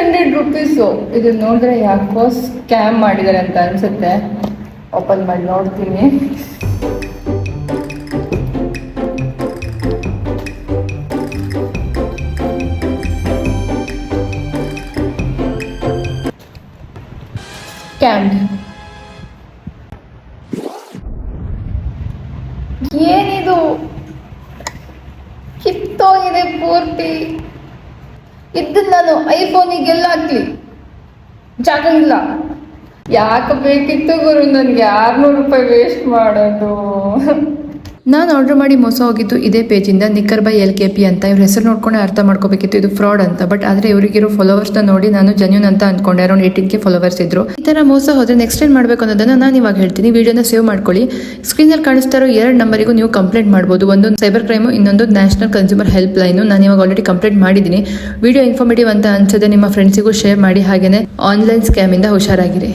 600 rupees. ಇದು ನೋಡಿದ್ರೆ ಯಾಕೋ ಸ್ಕ್ಯಾಮ್ ಮಾಡಿದ್ದಾರೆ ಅಂತ ಅನ್ಸುತ್ತೆ. ಓಪನ್ ಮಾಡಿ ನೋಡ್ತೀನಿ. ಸ್ಕ್ಯಾಮ್ಡ್. ಏನಿದು ಕಿತ್ತೋಗಿದೆ ಪೂರ್ತಿ. ಇದನ್ನ ನಾನು ಐಫೋನಿಗೆಲ್ಲ ಹಾಕ್ಲಿ, ಜಾಗ ಇಲ್ಲ. ಯಾಕೆ ಬೇಕಿತ್ತು ಗುರು ನನಗೆ 600 ರೂಪಾಯಿ ವೇಸ್ಟ್ ಮಾಡೋದು. ನಾನು ಆರ್ಡರ್ ಮಾಡಿ ಮೋಸ ಹೋಗಿದ್ದು ಇದೇ ಪೇಜಿಂದ, ನಿಕ್ಕರ್ ಬೈ LKP ಅಂತ. ಇವ್ರ ಹೆಸರು ನೋಡ್ಕೊಂಡೆ ಅರ್ಥ ಮಾಡ್ಕೋಬೇಕಿತ್ತು ಇದು ಫ್ರಾಡ್ ಅಂತ. ಬಟ್ ಆದರೆ ಇವರಿಗಿರೋ ಫಾಲೋವರ್ಸ್ನ ನೋಡಿ ನಾನು ಜೆನ್ಯೂನ್ ಅಂತ ಅಂದ್ಕೊಂಡೆ. ಅರೌಂಡ್ 18K ಫಾಲೋವರ್ಸ್ ಇದ್ರು. ಈ ಥರ ಮೋಸ ಹೋದ್ರೆ ನೆಕ್ಸ್ಟ್ ಏನು ಮಾಡಬೇಕು ಅನ್ನೋದನ್ನ ನಾನು ಇವಾಗ ಹೇಳ್ತೀನಿ. ವಿಡಿಯೋನ ಸೇವ್ ಮಾಡ್ಕೊಳ್ಳಿ. ಸ್ಕ್ರೀನಲ್ಲಿ ಕಾಣಿಸ್ತಾ ಇರೋ 2 ನಂಬರಿಗೂ ನೀವು ಕಂಪ್ಲೇಂಟ್ ಮಾಡ್ಬೋದು. ಒಂದು ಸೈಬರ್ ಕ್ರೈಮು, ಇನ್ನೊಂದು ನ್ಯಾಷನಲ್ ಕನ್ಸ್ಯೂಮರ್ ಹೆಲ್ಪ್ ಲೈನು. ನಾನು ಇವಾಗ ಆಲ್ರೆಡಿ ಕಂಪ್ಲೇಂಟ್ ಮಾಡಿದ್ದೀನಿ. ವಿಡಿಯೋ ಇನ್ಫಾರ್ಮೇಟಿವ್ ಅಂತ ಅನ್ಸದೆ ನಿಮ್ಮ ಫ್ರೆಂಡ್ಸಿಗೂ ಶೇರ್ ಮಾಡಿ. ಹಾಗೇನೆ ಆನ್ಲೈನ್ ಸ್ಕ್ಯಾಮಿಂದ ಹುಷಾರಾಗಿರಿ.